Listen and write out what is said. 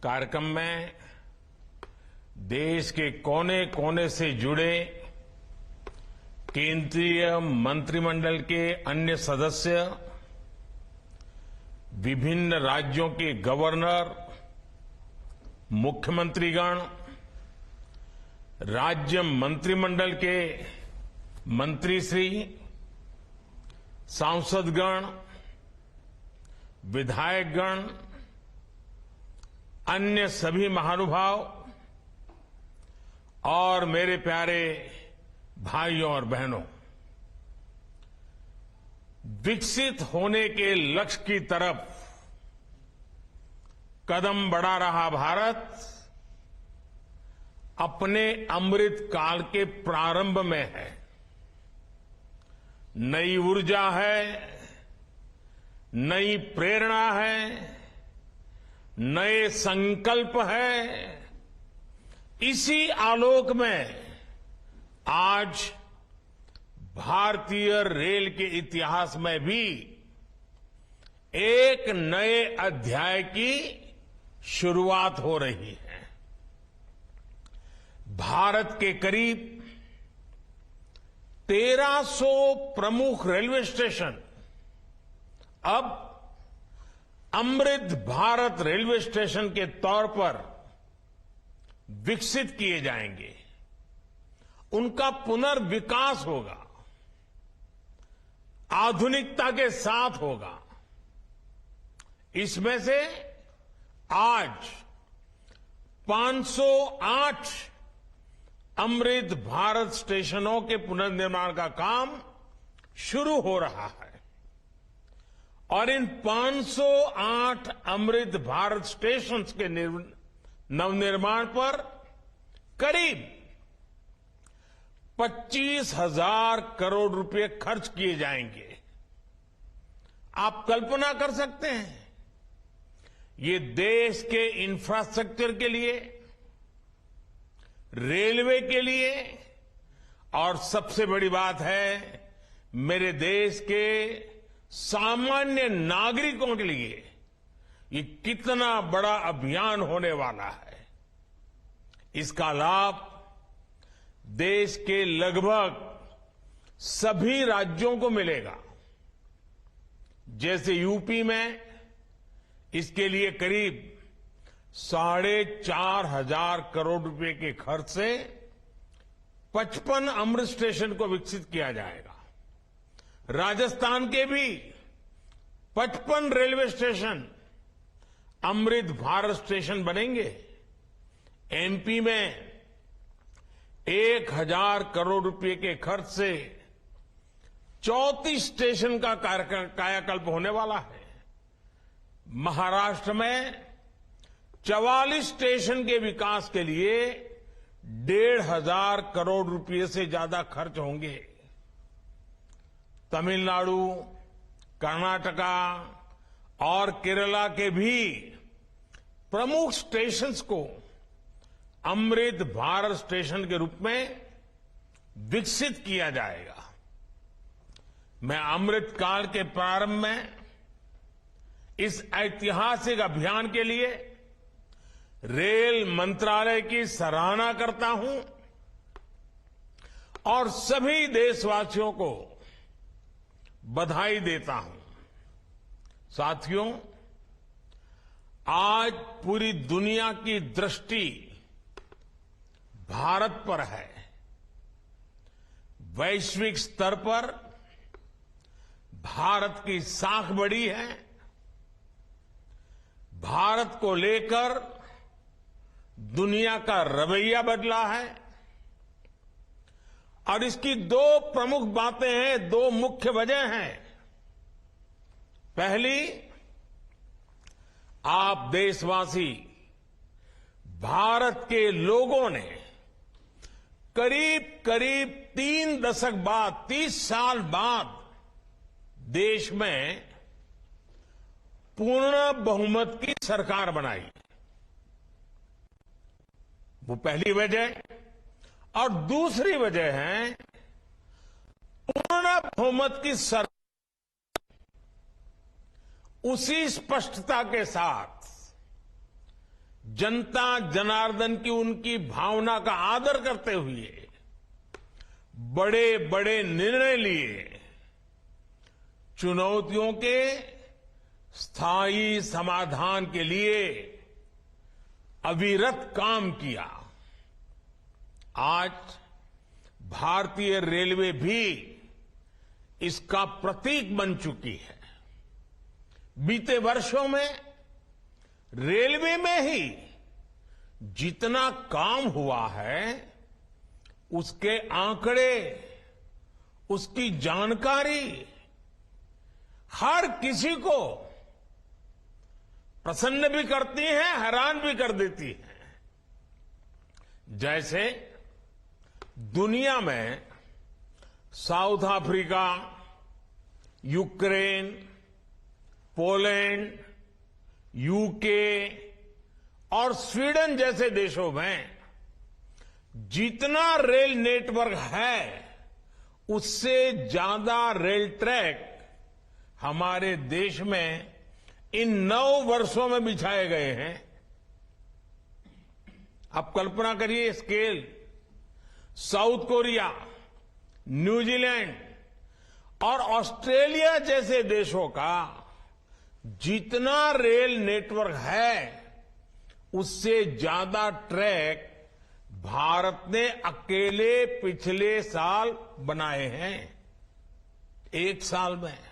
कार्यक्रम में देश के कोने कोने से जुड़े केंद्रीय मंत्रिमंडल के अन्य सदस्य, विभिन्न राज्यों के गवर्नर, मुख्यमंत्रीगण, राज्य मंत्रिमंडल के मंत्रीश्री, सांसदगण, विधायकगण, अन्य सभी महानुभाव और मेरे प्यारे भाइयों और बहनों, विकसित होने के लक्ष्य की तरफ कदम बढ़ा रहा भारत अपने अमृत काल के प्रारंभ में है। नई ऊर्जा है, नई प्रेरणा है, नए संकल्प है। इसी आलोक में आज भारतीय रेल के इतिहास में भी एक नए अध्याय की शुरुआत हो रही है। भारत के करीब 1300 प्रमुख रेलवे स्टेशन अब अमृत भारत रेलवे स्टेशन के तौर पर विकसित किए जाएंगे। उनका पुनर्विकास होगा, आधुनिकता के साथ होगा। इसमें से आज 508 अमृत भारत स्टेशनों के पुनर्निर्माण का काम शुरू हो रहा है और इन 508 अमृत भारत स्टेशन के नवनिर्माण पर करीब 25,000 करोड़ रुपए खर्च किए जाएंगे। आप कल्पना कर सकते हैं, ये देश के इंफ्रास्ट्रक्चर के लिए, रेलवे के लिए और सबसे बड़ी बात है मेरे देश के सामान्य नागरिकों के लिए ये कितना बड़ा अभियान होने वाला है। इसका लाभ देश के लगभग सभी राज्यों को मिलेगा। जैसे यूपी में इसके लिए करीब 4,500 करोड़ रुपए के खर्च से 55 अमृत स्टेशन को विकसित किया जाएगा। राजस्थान के भी 55 railway station Amrit Bharat station बनेंगे। एमपी में 1,000 करोड़ रुपए के खर्च से 34 स्टेशन का कायाकल्प होने वाला है। महाराष्ट्र में 44 स्टेशन के विकास के लिए 1,500 करोड़ रुपए से ज्यादा खर्च होंगे। तमिलनाडु, कर्नाटका और केरला के भी प्रमुख स्टेशंस को अमृत भारत स्टेशन के रूप में विकसित किया जाएगा। मैं अमृत काल के प्रारंभ में इस ऐतिहासिक अभियान के लिए रेल मंत्रालय की सराहना करता हूं और सभी देशवासियों को बधाई देता हूं। साथियों, आज पूरी दुनिया की दृष्टि भारत पर है। वैश्विक स्तर पर भारत की साख बढ़ी है। भारत को लेकर दुनिया का रवैया बदला है और इसकी दो प्रमुख बातें हैं, दो मुख्य वजह हैं। पहली, आप देशवासी, भारत के लोगों ने करीब करीब 3 दशक बाद, 30 साल बाद देश में पूर्ण बहुमत की सरकार बनाई। वो पहली वजह। और दूसरी वजह है पूर्ण बहुमत की सरकार उसी स्पष्टता के साथ जनता जनार्दन की उनकी भावना का आदर करते हुए बड़े बड़े निर्णय लिए, चुनौतियों के स्थायी समाधान के लिए अविरत काम किया। आज भारतीय रेलवे भी इसका प्रतीक बन चुकी है। बीते वर्षों में रेलवे में ही जितना काम हुआ है, उसके आंकड़े, उसकी जानकारी हर किसी को प्रसन्न भी करती है, हैरान भी कर देती है। जैसे दुनिया में south Africa, Ukraine, Poland, UK और स्वीडन जैसे देशों में जितना रेल नेटवर्क है, उससे ज्यादा रेल ट्रैक हमारे देश में इन 9 वर्षों में बिछाए गए हैं। आप कल्पना करिए स्केल। साउथ कोरिया, न्यूजीलैंड और ऑस्ट्रेलिया जैसे देशों का जितना रेल नेटवर्क है, उससे ज्यादा ट्रैक भारत ने अकेले पिछले साल बनाए हैं, 1 साल में।